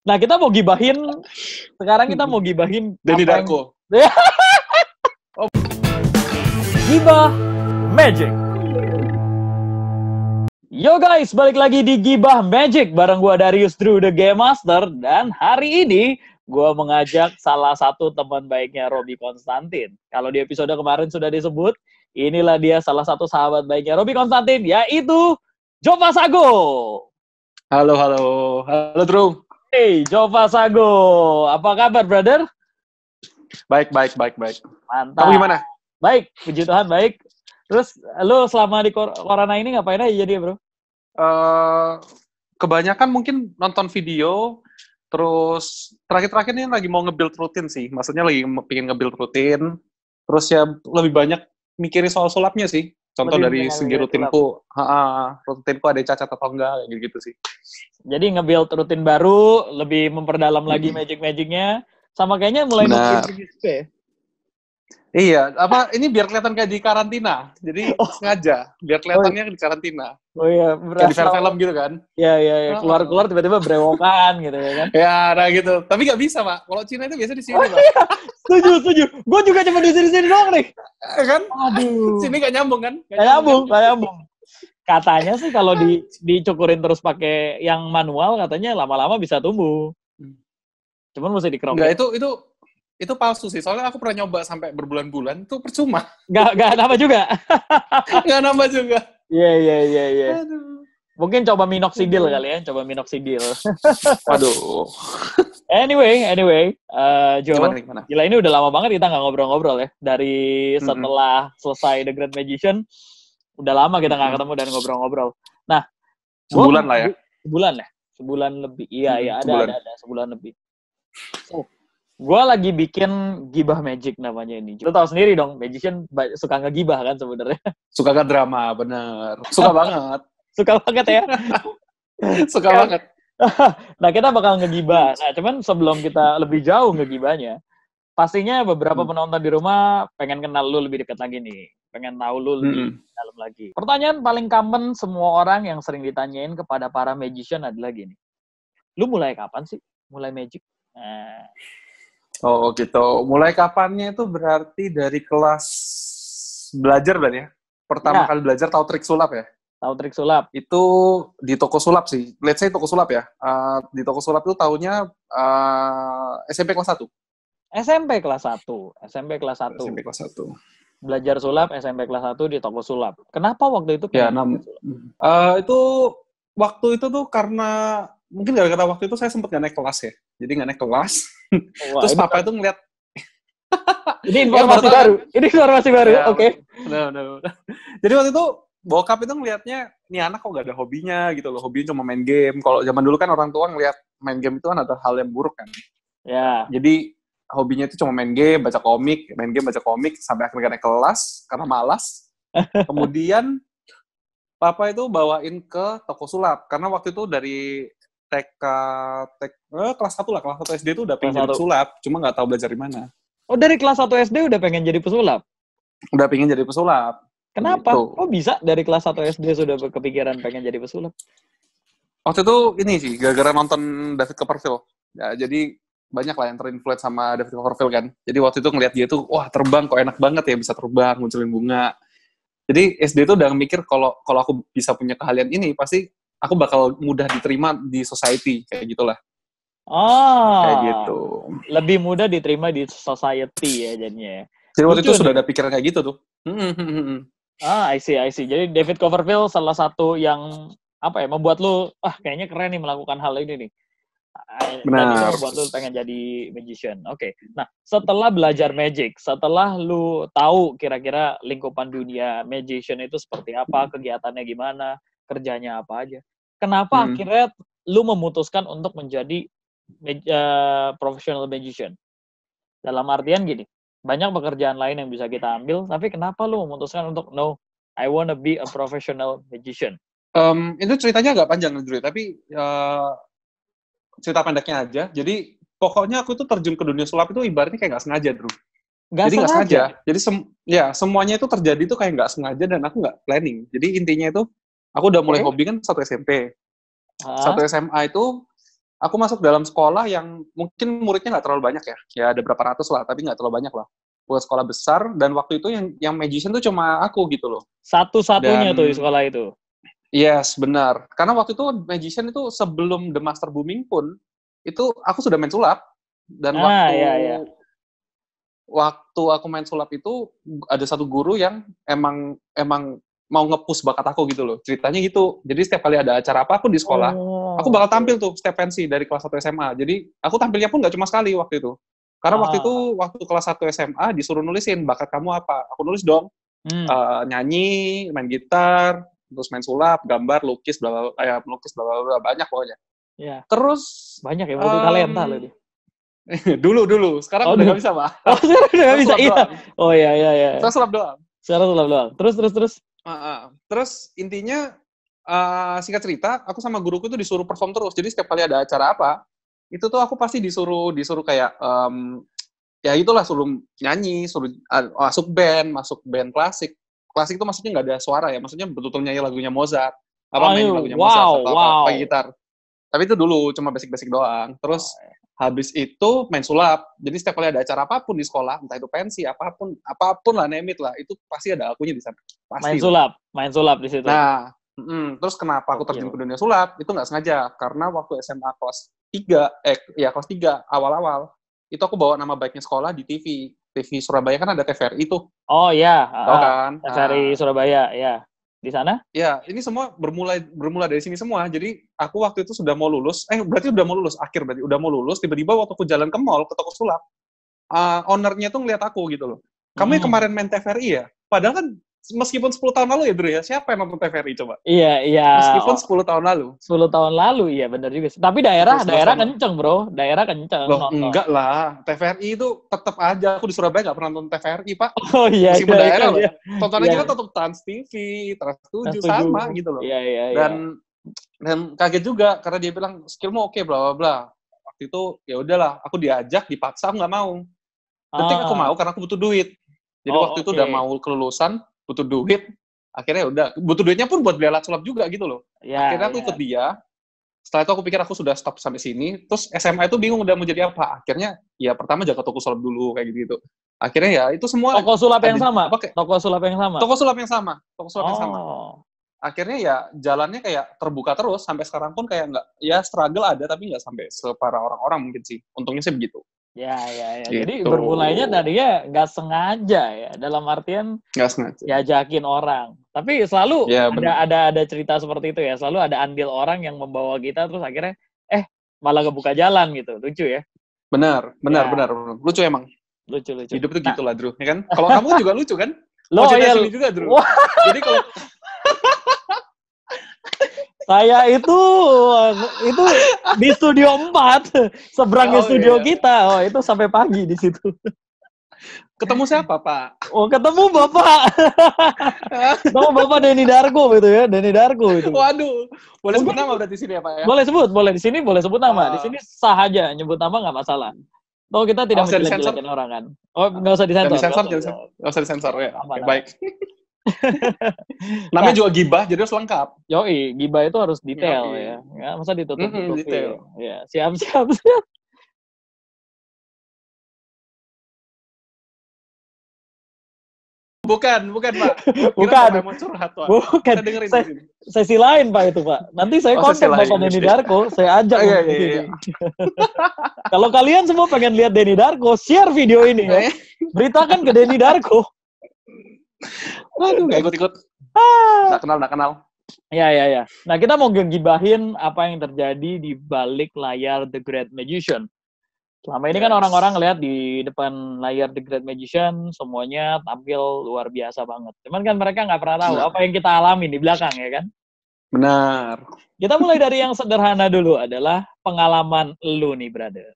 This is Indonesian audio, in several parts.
Nah, kita mau gibahin, sekarang kita mau gibahin Donnie apa yang... Darko. Gibah Magic. Yo guys, balik lagi di Gibah Magic bareng gua Darius Drew the Game Master, dan hari ini gua mengajak salah satu teman baiknya Robby Konstantin. Kalau di episode kemarin sudah disebut, inilah dia salah satu sahabat baiknya Robby Konstantin, yaitu Jova Sago. Halo Drew. Hey, Jova Sago, apa kabar brother? Baik. Mantap. Kamu gimana? Baik, puji Tuhan baik. Terus lu selama di corona ini ngapain aja jadi bro? Kebanyakan mungkin nonton video, terus terakhir-terakhir ini lagi mau nge-build rutin sih. Maksudnya lagi pengen nge-build rutin, terus ya lebih banyak mikirin soal sulapnya sih. Contoh Lebih dari segi rutinku ada cacat atau enggak, gitu sih. Jadi nge-build rutin baru, lebih memperdalam lagi magic-magicnya, sama kayaknya mulai nukerin gitu ya? Iya, ini biar kelihatan kayak di karantina. Jadi sengaja, biar kelihatannya di karantina. Oh iya, kayak di film gitu kan. Iya. Keluar tiba-tiba brewokan gitu ya kan. Ya, nah gitu. Tapi nggak bisa, Pak. Kalau Cina itu biasa di sini, Pak. Iya. Setuju. Gue juga cuma di sini doang nih. Kan? Aduh. Sini nggak nyambung kan? Nggak nyambung. Katanya sih kalau dicukurin terus pakai yang manual, katanya lama-lama bisa tumbuh. Cuman mesti dikerokin. Nggak, itu palsu sih. Soalnya aku pernah nyoba sampai berbulan-bulan, itu percuma. Nggak nambah juga? Nggak nambah juga. Iya. Aduh. Mungkin coba minoxidil kali ya, Waduh. Anyway, Jo, gimana? Gila ini udah lama banget kita nggak ngobrol-ngobrol ya. Dari setelah selesai The Great Magician, udah lama kita nggak ketemu dan ngobrol-ngobrol. Nah, sebulan lah ya. Sebulan lebih. Iya, ada sebulan lebih. Gue lagi bikin Gibah Magic namanya ini. Lo tau sendiri dong, Magician suka ngegibah kan sebenarnya. Suka drama, bener. Suka banget. Suka banget ya. Suka banget. Nah, kita bakal ngegibah. Nah, cuman sebelum kita lebih jauh ngegibahnya, pastinya beberapa penonton di rumah pengen kenal lu lebih dekat lagi nih. Pengen tahu lu lebih dalam lagi. Pertanyaan paling common semua orang yang sering ditanyain kepada para magician adalah gini. Lu mulai kapan sih? Mulai magic? Nah. Oh gitu. Mulai kapannya itu berarti dari kelas belajar berarti ya? Pertama kali belajar tahu trik sulap ya? Tahu trik sulap. Itu di toko sulap sih. Let's say toko sulap ya. Di toko sulap itu tahunya SMP kelas 1. SMP kelas 1. Belajar sulap SMP kelas 1 di toko sulap. Kenapa waktu itu? Itu waktu itu tuh karena mungkin gara-gara waktu itu saya sempat nggak naik kelas ya. Jadi nggak naik kelas. Terus papa itu ngeliat. Ini informasi baru. Ya, oke. Benar. Jadi waktu itu bokap itu ngelihatnya, nih anak kok gak ada hobinya gitu loh. Hobinya cuma main game. Kalau zaman dulu kan orang tua ngelihat main game itu kan ada hal yang buruk kan. Ya. Jadi hobinya itu cuma main game, baca komik, sampai akhirnya naik kelas karena malas. Kemudian papa itu bawain ke toko sulap karena waktu itu dari kelas 1 SD itu udah pengen jadi pesulap, cuma nggak tahu belajar di mana. Oh, dari kelas 1 SD udah pengen jadi pesulap? Udah pengen jadi pesulap. Kenapa? Gitu. Kok bisa dari kelas 1 SD sudah kepikiran pengen jadi pesulap? Waktu itu ini sih, gara-gara nonton David Copperfield. Ya, jadi banyak lah yang terinfluence sama David Copperfield kan. Jadi waktu itu ngeliat dia tuh, wah terbang kok enak banget ya, bisa terbang, munculin bunga. Jadi SD itu udah mikir kalau aku bisa punya keahlian ini, pasti aku bakal mudah diterima di society, kayak gitulah. Kayak gitu. Lebih mudah diterima di society ya jadinya. Jadi waktu itu sudah ada pikiran kayak gitu tuh. I see. Jadi David Copperfield salah satu yang membuat lu kayaknya keren nih melakukan hal ini nih. Benar. Dan itu buat lu pengen jadi magician. Oke. Nah, setelah belajar magic, setelah lu tahu kira-kira lingkupan dunia magician itu seperti apa, kegiatannya gimana, kerjanya apa aja. Kenapa akhirnya lu memutuskan untuk menjadi professional magician? Dalam artian gini, banyak pekerjaan lain yang bisa kita ambil, tapi kenapa lu memutuskan untuk no, I wanna be a professional magician? Itu ceritanya agak panjang, Drew, tapi cerita pendeknya aja. Jadi pokoknya aku itu terjun ke dunia sulap itu ibaratnya kayak nggak sengaja, Drew. Jadi nggak sengaja. Jadi semuanya itu terjadi itu kayak nggak sengaja dan aku nggak planning. Jadi intinya itu aku udah mulai hobi kan 1 SMP. 1 SMA itu aku masuk dalam sekolah yang mungkin muridnya nggak terlalu banyak ya. Ya ada berapa ratus lah, tapi nggak terlalu banyak lah. Buat sekolah besar, dan waktu itu yang magician tuh cuma aku gitu loh. Satu-satunya tuh di Dan sekolah itu. yes, benar. Karena waktu itu magician itu sebelum The Master Booming pun, itu aku sudah main sulap. Dan Ya. waktu aku main sulap itu ada satu guru yang emang mau nge-push bakat aku gitu loh. Ceritanya gitu. Jadi setiap kali ada acara apapun di sekolah, aku bakal tampil tuh step pensi dari kelas 1 SMA. Jadi aku tampilnya pun nggak cuma sekali waktu itu. Karena waktu kelas 1 SMA disuruh nulisin bakat kamu apa. Aku nulis dong. Nyanyi, main gitar, terus main sulap, gambar, lukis, melukis, bla bla bla, banyak pokoknya. Ya. Terus banyak ya, multi talenta loh dia. dulu sekarang udah nggak bisa, Pak. Sekarang udah nggak bisa, iya. Oh iya. Saya sulap doang. Terus Terus intinya singkat cerita, aku sama guruku tuh disuruh perform terus. Jadi setiap kali ada acara apa, itu tuh aku pasti disuruh kayak ya itulah, suruh nyanyi, suruh masuk band klasik. Klasik itu maksudnya nggak ada suara ya, maksudnya betul-betul nyanyi lagunya Mozart, main lagunya Mozart atau pakai gitar. Tapi itu dulu cuma basic doang. Terus habis itu main sulap. Jadi setiap kali ada acara apapun di sekolah, entah itu pensi, apapun lah, name it lah, itu pasti ada akunya di sana. Pasti. Main sulap di situ. Nah, terus kenapa aku terjun ke dunia sulap? Itu nggak sengaja, karena waktu SMA kelas 3, awal-awal, itu aku bawa nama baiknya sekolah di TV Surabaya, kan ada TVRI tuh. Oh iya, tahu kan? TVRI Surabaya, ya. Di sana? Ya, ini semua bermula dari sini semua. Jadi aku waktu itu sudah mau lulus, berarti udah mau lulus, udah mau lulus, tiba-tiba waktu aku jalan ke mall, ke toko sulap, ownernya tuh ngeliat aku gitu loh. Kamu yang kemarin main TVRI ya? Padahal kan meskipun 10 tahun lalu ya, Bro ya, siapa yang nonton TVRI coba? Iya. Meskipun 10 tahun lalu. 10 tahun lalu, iya benar juga. Tapi daerah kenceng, Bro. Daerah kenceng. Loh, enggak lah. TVRI itu tetap aja, aku di Surabaya nggak pernah nonton TVRI, Pak. Oh iya. Meskipun daerah loh. Tontonnya kita tetap Trans TV, Trans 7, sama gitu loh. Iya. Dan kaget juga, karena dia bilang, skillmu oke, bla bla bla. Waktu itu, ya udahlah, aku diajak, dipaksa, aku nggak mau. Detik aku mau, karena aku butuh duit. Jadi waktu itu udah mau kelulusan, butuh duit, akhirnya udah, butuh duitnya pun buat beli alat sulap juga gitu loh. Akhirnya aku ikut dia. Setelah itu aku pikir aku sudah stop sampai sini. Terus SMA itu bingung udah mau jadi apa. Akhirnya ya pertama jaga toko sulap dulu kayak gitu. Akhirnya ya itu semua toko sulap yang sama. Toko sulap yang sama. Akhirnya ya jalannya kayak terbuka terus sampai sekarang pun kayak nggak, ya struggle ada tapi nggak sampai separah orang-orang mungkin sih. Untungnya sih begitu. Ya. Gitu. Jadi bermulainya tadinya nggak sengaja ya, dalam artian nggak sengaja diajakin orang. Tapi selalu ada cerita seperti itu ya, selalu ada andil orang yang membawa kita terus akhirnya malah kebuka jalan gitu. Lucu ya. Benar. Lucu emang. Lucu. Hidup itu gitulah, Drew, ya kan? Kalau kamu juga lucu kan? Lo ya sini juga, Drew. Jadi kalau saya itu di studio 4, seberangnya studio kita. Oh, itu sampai pagi di situ. Ketemu siapa, Pak? Oh, ketemu Bapak. Ketemu Bapak Denny Darko gitu ya, Denny Darko itu. Waduh, boleh sebut nama berarti di sini ya, Pak ya? Boleh di sini boleh sebut nama. Di sini sah aja, nyebut nama nggak masalah. Toh kita tidak menjelek-jelekin orang kan. Oh, nggak usah disensor. Nggak usah disensor ya. Oke, baik. Namanya juga gibah, jadi harus lengkap. Yoi, gibah itu harus detail ya. Ya, masa ditutup-tutupi. Detail. Ya, siap. Bukan, Pak. Bukan. Mau curhat, Pak. Bukan. Sesi lain, Pak, itu, Pak. Nanti saya kontak Bapak Denny Darko, saya ajak. Iya. Kalau kalian semua pengen lihat Denny Darko, share video ini ya. Beritakan ke Denny Darko. Waduh, nggak ikut-ikut. Nggak kenal. Ya. Nah, kita mau gibahin apa yang terjadi di balik layar The Great Magician. Selama ini kan orang-orang ngeliat di depan layar The Great Magician, semuanya tampil luar biasa banget. Cuman kan mereka nggak pernah tahu apa yang kita alami di belakang, ya kan? Benar. Kita mulai dari yang sederhana dulu, adalah pengalaman lu nih, brother.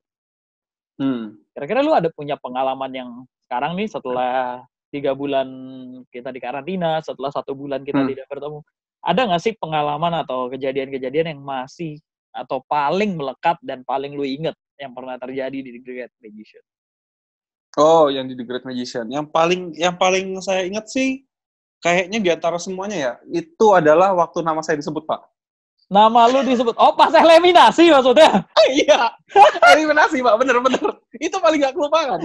Kira-kira lu ada punya pengalaman yang sekarang nih, setelah 3 bulan kita di karantina, setelah 1 bulan kita tidak bertemu, ada nggak sih pengalaman atau kejadian-kejadian yang masih atau paling melekat dan paling lu inget yang pernah terjadi di The Great Magician? Oh, yang di The Great Magician. Yang paling saya ingat sih, kayaknya di antara semuanya ya, itu adalah waktu nama saya disebut, Pak. Nama lu disebut. Oh, pas eliminasi maksudnya. Iya, eliminasi Pak, bener-bener. Itu paling gak kelupaan.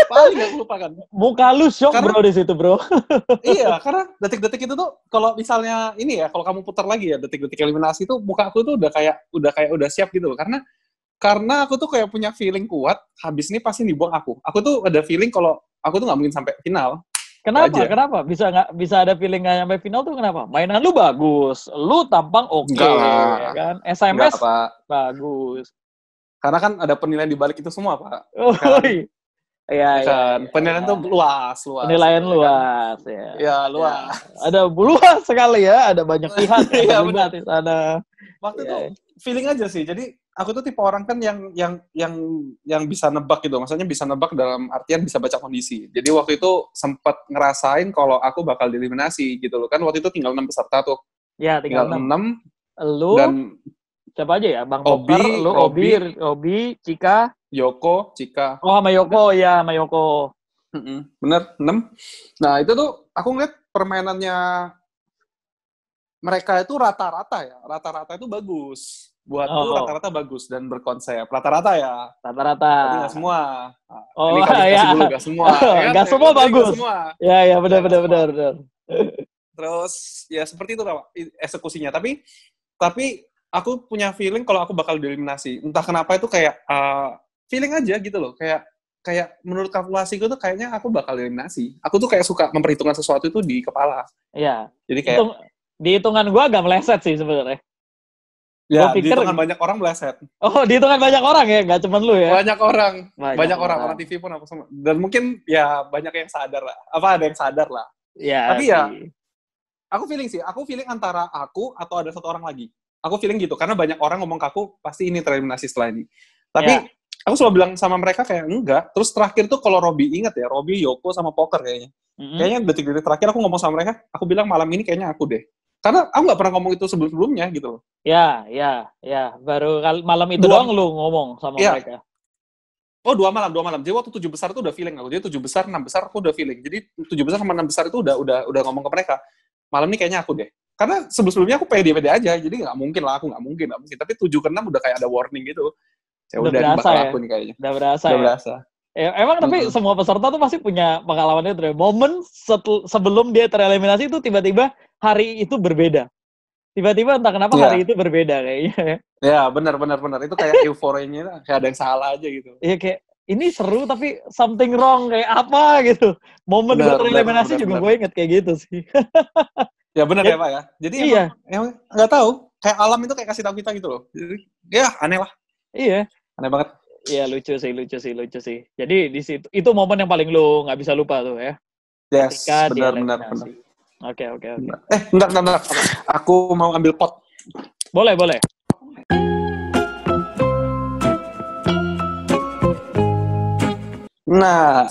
Paling gak kelupaan. Muka lu shock Karena bro di situ bro. iya, karena detik-detik itu tuh kalau misalnya ini ya, kalau kamu putar lagi ya detik-detik eliminasi itu muka aku tuh udah siap gitu loh. Karena aku tuh kayak punya feeling kuat, habis ini pasti dibuang aku. Aku tuh ada feeling kalau aku tuh nggak mungkin sampai final. Itu Kenapa? aja. Kenapa? Bisa ada feeling nggak sampai final tuh kenapa? Mainan lu bagus, lu tampang oke, Enggak ya lah. kan? Enggak, SMS Pak. bagus. Karena kan ada penilaian di balik itu semua, Pak. Oh, Ya kan? iya, Ya iya, kan? iya, Penilaian iya. tuh luas Penilaian itu, ya kan? luas, ya. Ya, Ya. luas. Ada luas sekali ya, ada banyak pihak yang Iya, terlibat benar. di sana. Waktu itu Ya. feeling aja sih. Jadi aku tuh tipe orang kan yang bisa nebak gitu. Maksudnya bisa nebak dalam artian bisa baca kondisi. Jadi waktu itu sempat ngerasain kalau aku bakal dieliminasi gitu loh. Kan waktu itu tinggal 6 peserta tuh. Ya, tinggal Tinggal 6. 6 Lu, dan siapa aja ya? Bang Poker, Obi, lu Robi, Obi, Cika. Yoko, Cika. Oh, sama Yoko, Udah. ya, sama Yoko. Bener, 6. Nah, itu tuh aku ngeliat permainannya mereka itu rata-rata ya. Rata-rata itu bagus. Buatku Oh, rata-rata bagus dan berkonsep. Rata-rata ya. rata-rata. Berarti nggak semua. Nah, Oh, ini klarifikasi ya. dulu, nggak semua. Ya kan? Gak Ya semua kan? Berarti nggak bagus. semua. Ya, ya, Ya, nggak semua. benar. Terus, ya seperti itu Pak, eksekusinya. Tapi aku punya feeling kalau aku bakal dieliminasi. Entah kenapa itu kayak feeling aja gitu loh. Kayak menurut kalkulasiku tuh kayaknya aku bakal eliminasi. Aku tuh kayak suka memperhitungkan sesuatu itu di kepala. Iya. Jadi kayak Di hitungan gue agak meleset sih sebenarnya. ya, Gue di pikir, hitungan banyak orang meleset. oh di hitungan banyak orang ya, nggak cuma lu ya. Banyak orang TV pun apa semua. Dan mungkin ya banyak yang sadar lah. Ada yang sadar lah. Iya Tapi ya, sih. aku feeling antara aku atau ada satu orang lagi. Aku feeling gitu, karena banyak orang ngomong ke aku, pasti ini tereliminasi setelah ini. Tapi, Ya. aku selalu bilang sama mereka kayak, enggak. Terus terakhir tuh kalau Robby inget ya, Robby, Yoko, sama Poker kayaknya. Kayaknya detik-detik terakhir aku ngomong sama mereka, aku bilang malam ini kayaknya aku deh. Karena aku nggak pernah ngomong itu sebelum-sebelumnya gitu loh. Ya. Baru malam itu doang lu ngomong sama mereka. Oh, 2 malam. Jadi waktu 7 besar itu udah feeling aku. Jadi 7 besar, 6 besar aku udah feeling. Jadi 7 besar sama 6 besar itu udah ngomong ke mereka. Malam ini kayaknya aku deh. Karena sebelum-sebelumnya aku pede-pede aja. Jadi nggak mungkin. Tapi 7 ke 6 udah kayak ada warning gitu. Ya udah ini bakal aku nih kayaknya. Udah berasa Udah ya. berasa. Emang tapi semua peserta tuh pasti punya pengalaman itu. Momen sebelum dia tereliminasi itu tiba-tiba hari itu berbeda. Tiba-tiba entah kenapa hari itu berbeda kayaknya. Ya, benar. Itu kayak euforianya kayak ada yang salah aja gitu. Iya kayak ini seru tapi something wrong kayak apa gitu. Momen gue tereliminasi juga gue inget kayak gitu sih. Ya benar ya Pak ya. Jadi emang nggak tahu. Kayak alam itu kayak kasih tahu kita gitu loh. Jadi, ya aneh lah. Iya. Aneh banget. Iya lucu sih. Jadi di situ itu momen yang paling lu nggak bisa lupa tuh ya. Yes, benar. Oke. Bentar. Aku mau ambil pot. Boleh. Nah,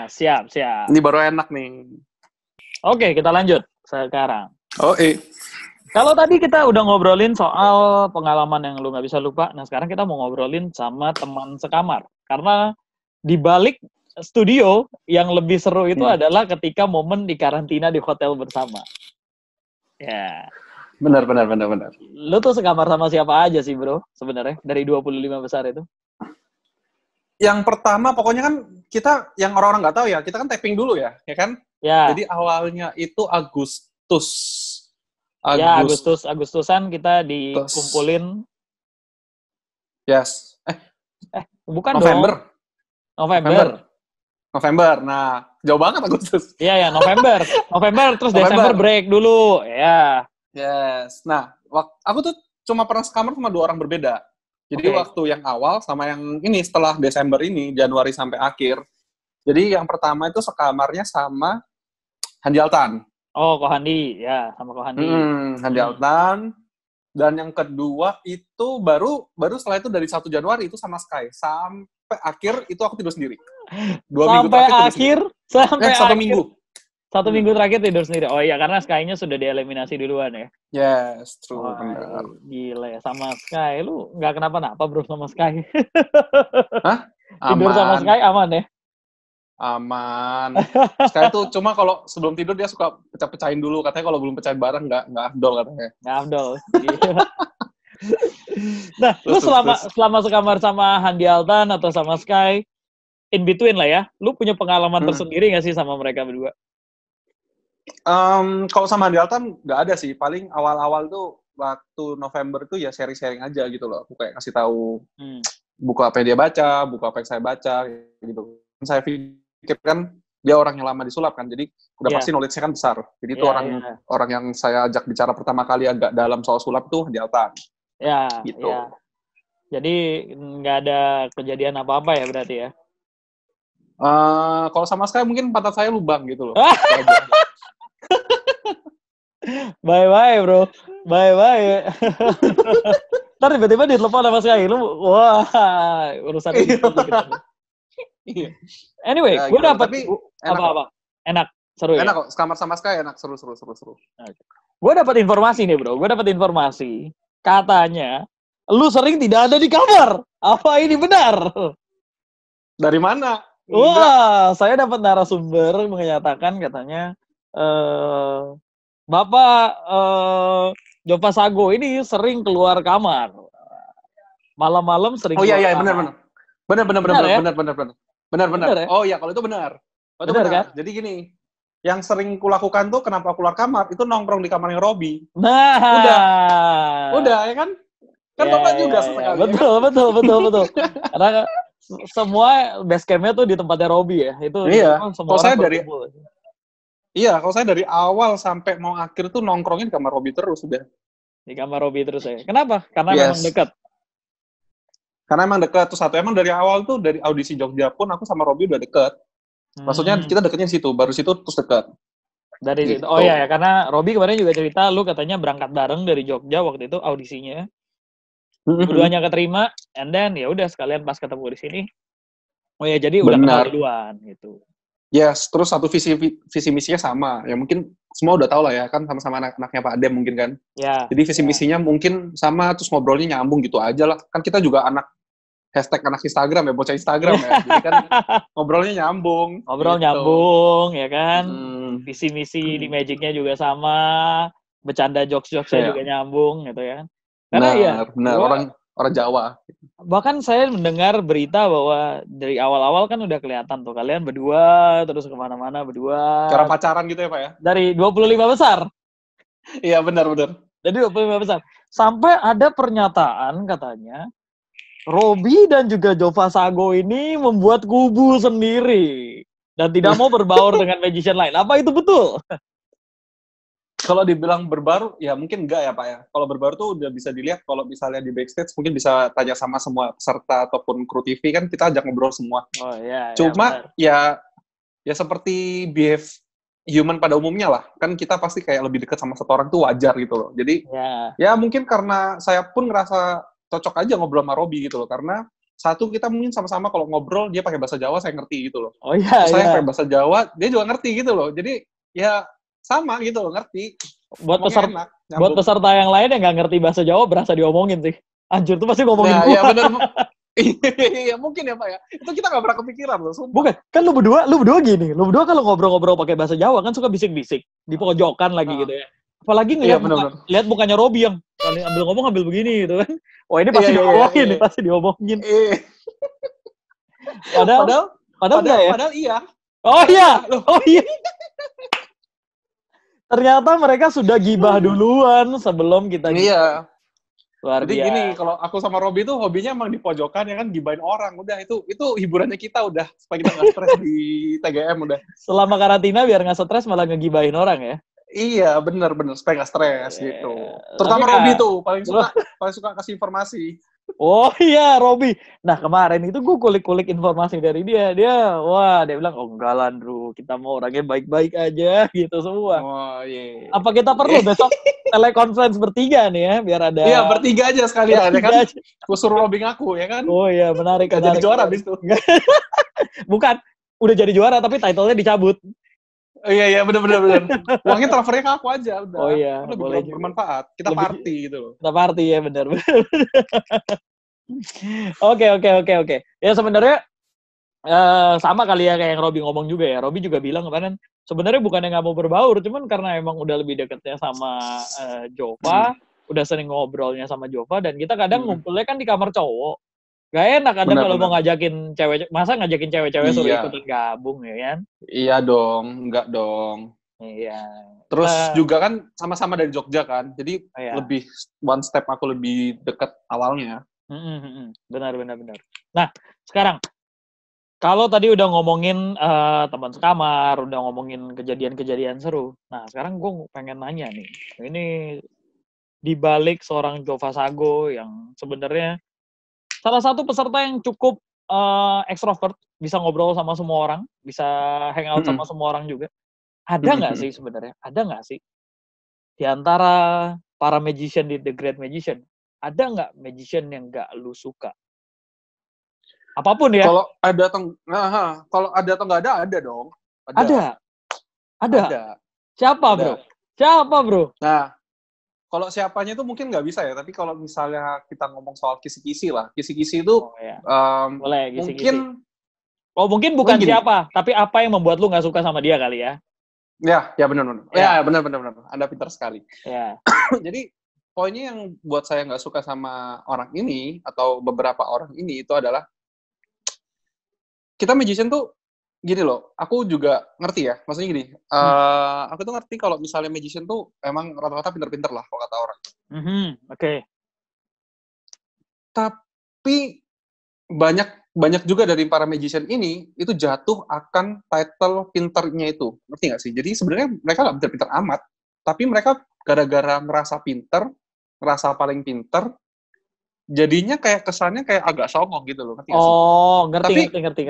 siap. Ini baru enak nih. Oke, kita lanjut sekarang. Kalau tadi kita udah ngobrolin soal pengalaman yang lu nggak bisa lupa, nah sekarang kita mau ngobrolin sama teman sekamar. Karena di balik studio yang lebih seru itu adalah ketika momen di karantina di hotel bersama. Ya. Benar. Lu tuh sekamar sama siapa aja sih bro sebenarnya dari 25 besar itu? Yang pertama pokoknya kan kita yang orang-orang nggak tahu ya, kita kan tapping dulu ya kan? Ya. Jadi awalnya itu Agustusan kita dikumpulin. Yes. Bukan November. dong. November. Nah, jauh banget Agustus. Iya, November terus Desember break dulu. Ya. Yes. Nah, aku tuh cuma pernah sekamar sama 2 orang berbeda. Jadi waktu yang awal sama yang ini setelah Desember ini, Januari sampai akhir. Jadi yang pertama itu sekamarnya sama Handi Altan. Oh, Kohandi, ya, sama Kohandi. Handi Altan. Dan yang kedua itu baru setelah itu dari 1 Januari itu sama Sky. Sampai akhir itu aku tidur sendiri. 2 minggu terakhir sampai 1 minggu. 1 minggu terakhir tidur sendiri. Oh iya, karena Sky-nya sudah dieliminasi duluan ya. Yes, true. Benar. Gila ya, sama Sky. Lu nggak kenapa-napa bro sama Sky. Hah? Tidur sama Sky aman ya? Aman. Sky tuh cuma kalau sebelum tidur dia suka pecah-pecahin dulu. Katanya kalau belum pecahin barang nggak afdol katanya. Nggak afdol. Nah, lu Terus. selama sekamar sama Handi Altan atau sama Sky, in between lah ya, lu punya pengalaman tersendiri nggak sih sama mereka berdua? Kalau sama Handi Altan nggak ada sih. Paling awal-awal tuh waktu November tuh ya sharing-sharing aja gitu loh. Aku kayak kasih tahu buku apa yang dia baca, buku apa yang saya baca gitu. Saya pikir kan dia orang yang lama disulap kan, jadi udah pasti knowledge-nya kan besar. Jadi itu orang yang saya ajak bicara pertama kali agak dalam soal sulap tuh Handi Altan. Gitu. Ya. Jadi nggak ada kejadian apa-apa ya berarti ya? Kalau sama Sky mungkin pantat saya lubang gitu loh. Bye-bye bro, bye-bye. Ntar tiba-tiba ditelepon sama Sky, lu wah urusan itu. Iya. Anyway, gue gitu. dapat apa-apa. Enak, seru ya. Enak kok, kamar sama Sky enak, seru. Gue dapat informasi nih bro, katanya lu sering tidak ada di kamar. Apa ini benar? Dari mana? Wah, saya dapat narasumber menyatakan katanya Bapak Jova Sago ini sering keluar kamar. Malam-malam sering keluar kamar. Benar. Ya? Oh iya, kalau itu benar. Benar kan? Jadi gini, yang sering kulakukan tuh kenapa keluar kamar, itu nongkrong di kamarnya Robby. Nah. Udah, ya kan? Kan Bapak juga sesekali. Betul. Karena semua base camp-nya tuh di tempatnya Robby ya. Itu semua orang berkumpul. Iya, kalau saya dari awal sampai mau akhir tuh nongkrongin di kamar Robby terus udah. Di kamar Robby terus ya. Kenapa? Karena memang dekat. Karena emang dekat. Terus emang dari awal tuh dari audisi Jogja pun aku sama Robby udah dekat. Maksudnya kita deketnya situ, baru situ terus dekat. Dari situ. Oh iya ya, karena Robby kemarin juga cerita lu katanya berangkat bareng dari Jogja waktu itu audisinya. Keduanya keterima, and then ya udah sekalian pas ketemu di sini. Oh ya, jadi udah kenal duluan gitu. Yes, terus satu visi misinya sama. Ya mungkin semua udah tahu lah ya, kan sama-sama anak-anaknya Pak Adem mungkin kan. Ya. Jadi visi misinya mungkin sama, terus ngobrolnya nyambung gitu aja lah. Kan kita juga anak Instagram ya, bocah Instagram ya. Jadi kan ngobrolnya nyambung. Ngobrol gitu. Nyambung ya kan. Visi misi di Magic-nya juga sama. Bercanda jokes-jokesnya juga nyambung gitu ya. Karena benar. Orang Jawa. Bahkan saya mendengar berita bahwa dari awal-awal kan udah kelihatan tuh kalian berdua terus kemana-mana berdua. Cara pacaran gitu ya Pak ya? Dari 25 besar. Iya benar. Dari 25 besar. Sampai ada pernyataan katanya Robby dan juga Jova Sago ini membuat kubu sendiri dan tidak mau berbaur dengan magician lain. Apa itu betul? Kalau dibilang berbaur, ya mungkin enggak ya Pak ya. Kalau berbaur tuh udah bisa dilihat kalau misalnya di backstage mungkin bisa tanya sama semua peserta ataupun kru TV kan kita ajak ngobrol semua. Oh iya. Cuma ya seperti behave human pada umumnya lah. Kan kita pasti kayak lebih dekat sama satu orang tuh wajar gitu loh. Jadi ya mungkin karena saya pun ngerasa cocok aja ngobrol sama Robby gitu loh. Karena satu kita mungkin sama-sama kalau ngobrol dia pakai bahasa Jawa saya ngerti gitu loh. Oh iya. Terus saya pakai bahasa Jawa dia juga ngerti gitu loh. Jadi ya sama gitu loh, ngerti. Buat peserta yang lain yang nggak ngerti bahasa Jawa berasa diomongin sih. Anjir tuh pasti ngomongin gua. Iya benar. Iya mungkin ya Pak ya. Itu kita nggak pernah kepikiran loh. Sumpah. Bukan, kan lu berdua gini. Lu berdua kalau ngobrol-ngobrol pakai bahasa Jawa kan suka bisik-bisik di pojokan lagi gitu ya. Apalagi lihat mukanya Robby yang ambil ngomong ambil begini gitu kan. Wah ini pasti diomongin, pasti diomongin. Padahal enggak ya. Padahal iya. Oh iya. Ternyata mereka sudah gibah duluan sebelum kita Iya. Luar Jadi biasa. gini, kalau aku sama Robby tuh hobinya emang di pojokan ya kan, gibahin orang. Udah itu hiburannya kita udah supaya kita nggak stres di TGM udah. Selama karantina biar nggak stres malah ngegibahin orang ya. Iya, bener supaya nggak stres gitu. Terutama Robby tuh paling suka kasih informasi. Oh iya, Robby. Nah, kemarin itu gue kulik-kulik informasi dari dia. Dia bilang, oh enggak lah, Andrew. Kita mau orangnya baik-baik aja, gitu semua. Oh iya. Apa kita perlu besok telekonferensi bertiga nih ya, biar ada... Iya, bertiga aja sekalian, ya kan? Gue suruh Robby ngaku, ya kan? Oh iya, menarik. Jadi juara abis itu. Bukan, udah jadi juara, tapi title-nya dicabut. Iya, bener. Uangnya transfernya ke aku aja, udah. Oh iya, boleh bermanfaat. Kita party gitu loh. Kita party ya, bener. Oke. Ya sebenarnya Sama kali ya kayak yang Robby ngomong juga ya. Robby juga bilang kemarin sebenarnya bukannya nggak mau berbaur, cuman karena emang udah lebih deketnya sama Jova, udah sering ngobrolnya sama Jova, dan kita kadang ngumpulnya kan di kamar cowok. Gak enak kadang kalau mau ngajakin cewek, masa ngajakin cewek-cewek suruh ikutan gabung ya kan? Iya dong, enggak dong. Iya. Terus juga kan sama-sama dari Jogja kan, jadi lebih one step aku lebih dekat awalnya. Benar. Nah, sekarang kalau tadi udah ngomongin teman sekamar, udah ngomongin kejadian-kejadian seru. Nah, sekarang gue pengen nanya nih. Ini dibalik seorang Jova Sago yang sebenarnya salah satu peserta yang cukup ekstrovert, bisa ngobrol sama semua orang, bisa hangout sama semua orang juga. Ada nggak sih sebenarnya? Ada nggak sih di antara para magician di The Great Magician, ada nggak magician yang nggak lu suka? Apapun ya. Kalau ada atau nggak ada dong. Ada. Siapa bro? Nah, kalau siapanya itu mungkin nggak bisa ya, tapi kalau misalnya kita ngomong soal kisi-kisi lah, kisi-kisi itu boleh, kisi-kisi. Mungkin bukan siapa, tapi apa yang membuat lu nggak suka sama dia kali ya? Ya benar. Ya benar. Anda pintar sekali. Ya. Jadi poinnya yang buat saya nggak suka sama orang ini atau beberapa orang ini itu adalah kita magician tuh gini loh. Aku juga ngerti ya, maksudnya gini. Aku tuh ngerti kalau misalnya magician tuh emang rata-rata pintar-pintar lah kalau kata orang. Oke. Tapi banyak juga dari para magician ini itu jatuh akan title pinternya itu, ngerti nggak sih? Jadi sebenarnya mereka nggak pinter-pinter amat, tapi mereka gara-gara ngerasa pinter, ngerasa paling pinter, jadinya kayak kesannya kayak agak songong gitu loh, ngerti nggak sih? Ngerti.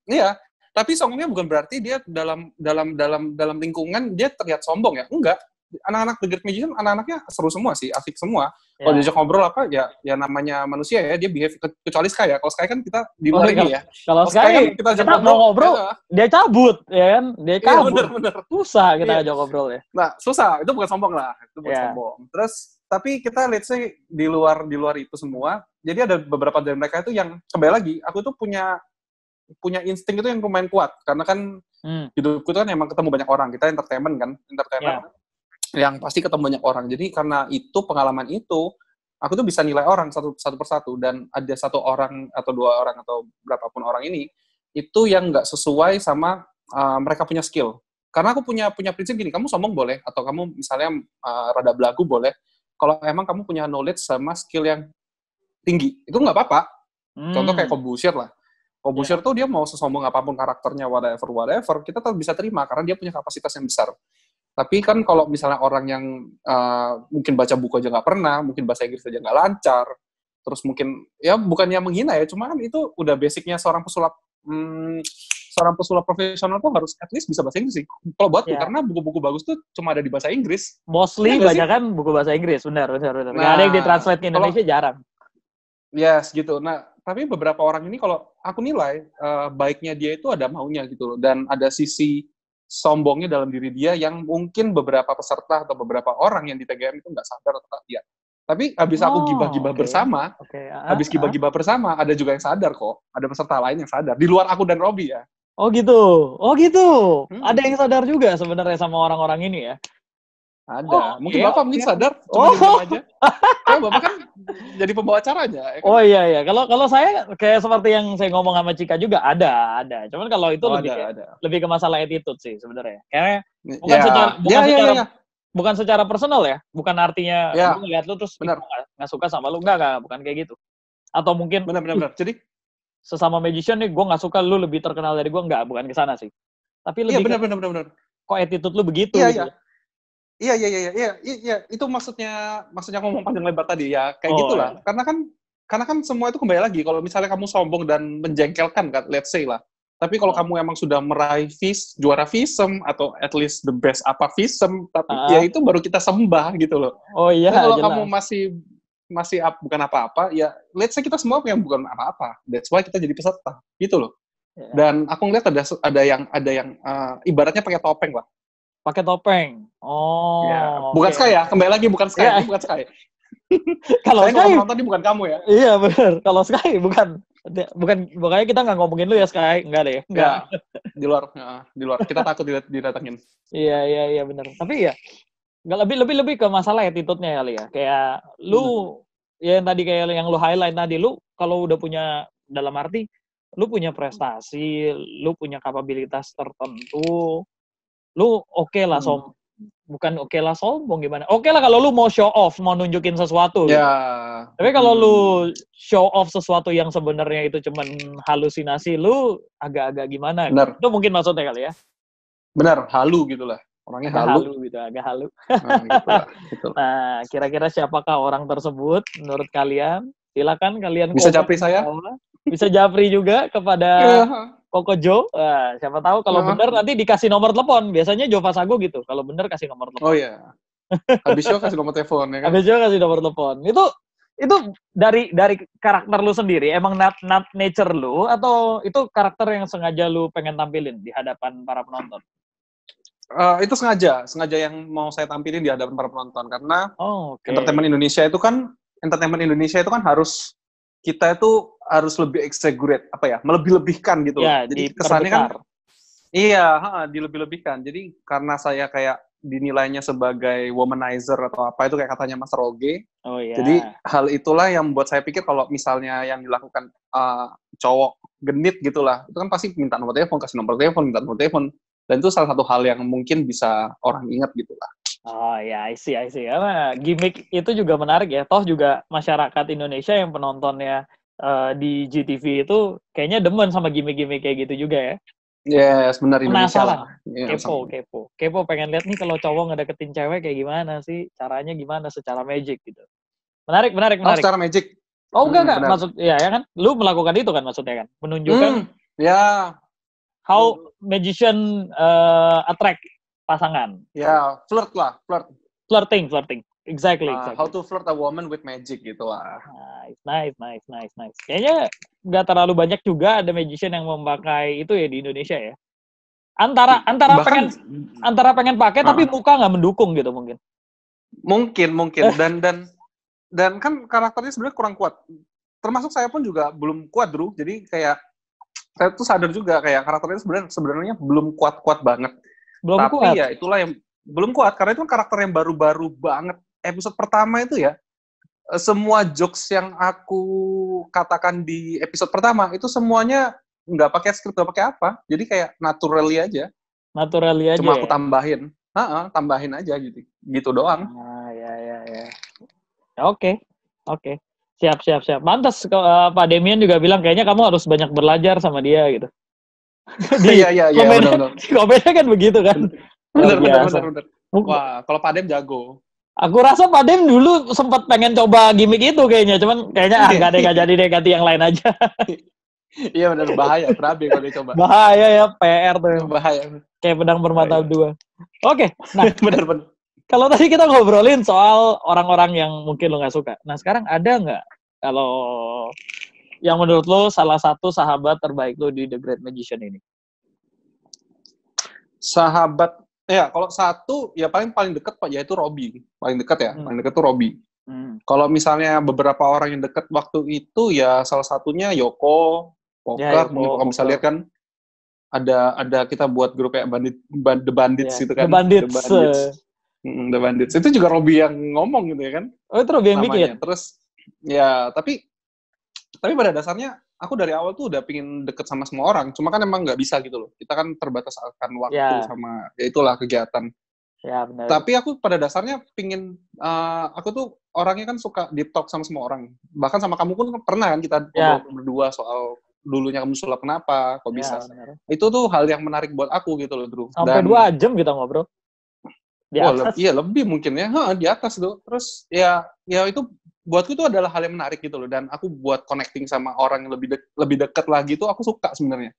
Iya, tapi songongnya bukan berarti dia dalam lingkungan dia terlihat sombong ya, enggak. Anak-anak The Great Magician, anak-anaknya seru semua sih, asik semua. Kalau diajak ngobrol apa, ya namanya manusia ya, dia behave, kecuali Sky ya. Kalau Sky kan kita di luar ini ya. Kalau Sky kan kita ajak ngobrol, dia cabut, ya kan? Dia cabut. Iya, bener. Susah kita ajak ngobrol ya. Nah, susah. Itu bukan sombong lah. Itu bukan sombong. Terus, tapi kita let's say di luar itu semua, jadi ada beberapa dari mereka itu yang, kembali lagi, aku tuh punya insting itu yang lumayan kuat. Karena kan hidupku itu kan emang ketemu banyak orang. Kita entertainment kan. Yang pasti ketemu banyak orang. Jadi karena itu, pengalaman itu, aku tuh bisa nilai orang satu persatu. Dan ada satu orang atau dua orang atau berapapun orang ini, itu yang nggak sesuai sama mereka punya skill. Karena aku punya prinsip gini, kamu sombong boleh, atau kamu misalnya rada belagu boleh, kalau emang kamu punya knowledge sama skill yang tinggi, itu nggak apa-apa. Contoh kayak Corbusier lah. Corbusier tuh dia mau sesombong apapun karakternya, whatever, kita tetap bisa terima, karena dia punya kapasitas yang besar. Tapi kan kalau misalnya orang yang mungkin baca buku aja nggak pernah, mungkin bahasa Inggris aja nggak lancar, terus mungkin, ya bukannya menghina ya, cuma kan itu udah basicnya seorang pesulap profesional tuh harus at least bisa bahasa Inggris sih. Kalau buatku, karena buku-buku bagus tuh cuma ada di bahasa Inggris. Mostly banyak kan buku bahasa Inggris, benar. Nggak ada yang ditranslate ke Indonesia, jarang. Yes, gitu. Nah, tapi beberapa orang ini kalau aku nilai, baiknya dia itu ada maunya gitu loh, dan ada sisi sombongnya dalam diri dia yang mungkin beberapa peserta atau beberapa orang yang di TGM itu nggak sadar atau nggak lihat. Tapi habis aku gibah-gibah bersama, habis gibah-gibah bersama, ada juga yang sadar kok. Ada peserta lain yang sadar. Di luar aku dan Robby ya. Oh gitu. Ada yang sadar juga sebenarnya sama orang-orang ini ya? Ada. Mungkin Bapak sadar, cuma diam aja. Karena Bapak kan jadi pembawa acaranya. Ya kan? Oh iya. Kalau saya kayak seperti yang saya ngomong sama Cika juga, ada. Cuman kalau itu lebih ke masalah attitude sih sebenarnya. Karena bukan secara personal ya. Bukan artinya lu ngeliat lu terus nggak suka sama lu. Enggak, bukan kayak gitu. Atau mungkin benar. Jadi sesama magician nih, gue nggak suka lu lebih terkenal dari gue, bukan ke sana sih. Tapi lebih benar. Kok attitude lu begitu? Iya. Iya. Itu maksudnya ngomong panjang lebar tadi ya, kayak gitulah. Iya. Karena kan semua itu kembali lagi. Kalau misalnya kamu sombong dan menjengkelkan, kan, let's say lah. Tapi kalau kamu emang sudah meraih juara FISM atau at least the best apa FISM, tapi ya itu baru kita sembah gitu loh. Oh iya. Tapi kalau kamu masih bukan apa-apa, ya let's say kita semua yang bukan apa-apa. That's why kita jadi peserta, gitu loh. Yeah. Dan aku ngeliat ada yang ibaratnya pakai topeng lah. Pakai topeng. Oh. Ya. Bukan Sky ya, kembali lagi bukan Sky, bukan Sky. Kalau Sky nonton ini bukan kamu ya. Iya benar. Kalau Sky bukan Bukannya kita nggak ngomongin lu ya, Sky? Enggak deh, enggak. Ya, di luar. Kita takut didatengin. Iya benar. Tapi ya nggak lebih ke masalah attitude-nya kali ya. Kayak lu ya yang tadi kayak yang lu highlight tadi, lu kalau udah punya, dalam arti lu punya prestasi, lu punya kapabilitas tertentu, lu oke lah bukan oke lah sombong gimana. Oke lah kalau lu mau show off, mau nunjukin sesuatu gitu. Ya. Tapi kalau lu show off sesuatu yang sebenarnya itu cuman halusinasi, lu agak-agak gimana? Benar. Itu mungkin maksudnya kali ya. Benar, halu gitulah. Orangnya Agak halu. agak halu. Gitu. Nah, kira-kira siapakah orang tersebut menurut kalian? Silakan kalian bisa japri saya. Bisa japri juga kepada Koko Jo. Nah, siapa tahu kalau benar nanti dikasih nomor telepon. Biasanya Jova Sago gitu. Kalau benar kasih nomor telepon. Oh iya. Habis show kasih nomor telepon ya kan? Habis show kasih nomor telepon. Itu dari karakter lu sendiri, emang not nature lu, atau itu karakter yang sengaja lu pengen tampilin di hadapan para penonton? Itu sengaja yang mau saya tampilin di hadapan para penonton karena entertainment Indonesia itu kan harus kita itu harus lebih exaggerate, melebih-lebihkan gitu. Ya, jadi kesannya kan dilebih-lebihkan. Jadi karena saya kayak dinilainya sebagai womanizer atau apa itu kayak katanya Mas Roge. Oh iya. Jadi hal itulah yang membuat saya pikir kalau misalnya yang dilakukan cowok genit gitulah, itu kan pasti minta nomor telepon, kasih nomor telepon, minta nomor telepon. Dan itu salah satu hal yang mungkin bisa orang ingat gitu lah. Oh ya, I see. Karena gimmick itu juga menarik ya. Toh juga masyarakat Indonesia yang penontonnya di GTV itu kayaknya demen sama gimmick-gimmick kayak gitu juga ya. Yes, benar Indonesia lah. Kepo pengen lihat nih kalau cowok ngedeketin cewek kayak gimana sih, caranya gimana secara magic gitu. Menarik. Oh, secara magic. Oh, enggak. Maksud ya kan, lu melakukan itu kan maksudnya kan, menunjukkan how magician attract pasangan. Ya, flirting. Exactly. How to flirt a woman with magic gitu lah. Nice. Kayaknya nggak terlalu banyak juga ada magician yang memakai itu ya di Indonesia ya. Antara pengen pakai tapi muka nggak mendukung gitu mungkin. Mungkin dan kan karakternya sebenarnya kurang kuat. Termasuk saya pun juga belum kuat, Drew. Jadi kayak saya tuh sadar juga kayak karakternya sebenarnya belum kuat banget. Tapi ya itulah yang belum kuat karena itu karakter yang baru-baru banget. Episode pertama itu ya, semua jokes yang aku katakan di episode pertama itu semuanya nggak pakai skrip, nggak pakai apa. Jadi kayak naturally aja. Cuma aku tambahin. Tambahin aja gitu doang. Ya. Oke. Siap. Mantas Pak Demian juga bilang kayaknya kamu harus banyak belajar sama dia gitu. Iya, benar. Komennya kan begitu kan. Benar. Wah, kalau Pak Dem jago. Aku rasa Pak Dem dulu sempat pengen coba gimmick itu kayaknya, cuman kayaknya nggak jadi deh, ganti yang lain aja. Iya benar, bahaya Prabe kalau dicoba. Bahaya ya, PR tuh. Bahaya. Kayak pedang bermata dua. Oke, nah benar. Kalau tadi kita ngobrolin soal orang-orang yang mungkin lo nggak suka. Nah sekarang ada nggak kalau yang menurut lo salah satu sahabat terbaik lo di The Great Magician ini? Sahabat, ya kalau satu ya paling dekat Pak, yaitu Robby. Paling dekat ya, paling dekat tuh Robby. Kalau misalnya beberapa orang yang dekat waktu itu ya salah satunya Yoko, Poker, mungkin kamu bisa lihat kan ada kita buat grup kayak The Bandits gitu kan. The Bandits. Itu juga Robby yang ngomong gitu ya kan. Oh itu Robby yang bikin? Terus ya tapi pada dasarnya aku dari awal tuh udah pingin deket sama semua orang. Cuma kan emang nggak bisa gitu loh. Kita kan terbatas akan waktu sama ya itulah kegiatan. Ya benar. Tapi aku pada dasarnya pingin, aku tuh orangnya kan suka deep talk sama semua orang. Bahkan sama kamu pun pernah kan kita berdua soal dulunya kamu sulap kenapa, kok bisa. Bener. Itu tuh hal yang menarik buat aku gitu loh, Drew. Sampai 2 jam kita ngobrol. Di atas. Iya lebih mungkin ya, di atas tuh. Terus ya itu buatku tuh adalah hal yang menarik gitu loh. Dan aku buat connecting sama orang yang lebih dekat lagi tuh aku suka sebenarnya.